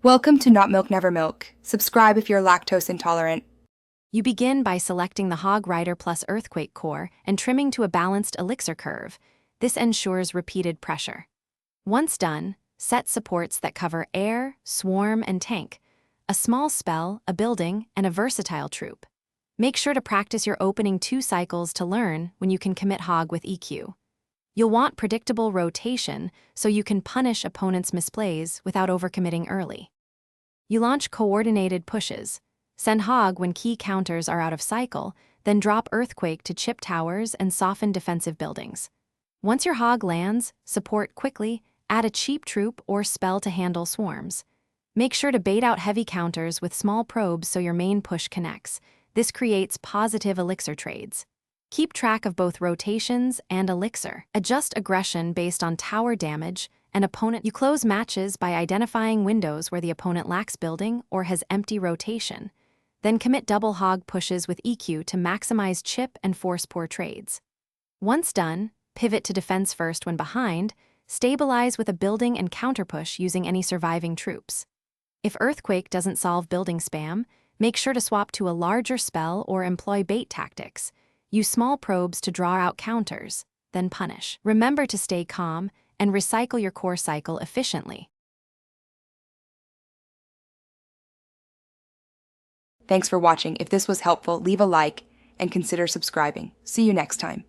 Welcome to Not Milk Never Milk. Subscribe if you're lactose intolerant. You begin by selecting the Hog Rider Plus Earthquake Core and trimming to a balanced elixir curve. This ensures repeated pressure. Once done, set supports that cover air, swarm, and tank, a small spell, a building, and a versatile troop. Make sure to practice your opening 2 cycles to learn when you can commit Hog with EQ. You'll want predictable rotation so you can punish opponents' misplays without overcommitting early. You launch coordinated pushes. Send Hog when key counters are out of cycle, then drop Earthquake to chip towers and soften defensive buildings. Once your Hog lands, support quickly, add a cheap troop or spell to handle swarms. Make sure to bait out heavy counters with small probes so your main push connects. This creates positive elixir trades. Keep track of both rotations and elixir. Adjust aggression based on tower damage and opponent. You close matches by identifying windows where the opponent lacks building or has empty rotation. Then commit double Hog pushes with EQ to maximize chip and force poor trades. Once done, pivot to defense first when behind, stabilize with a building and counterpush using any surviving troops. If Earthquake doesn't solve building spam, make sure to swap to a larger spell or employ bait tactics. Use small probes to draw out counters, then punish. Remember to stay calm and recycle your core cycle efficiently. Thanks for watching. If this was helpful, leave a like and consider subscribing. See you next time.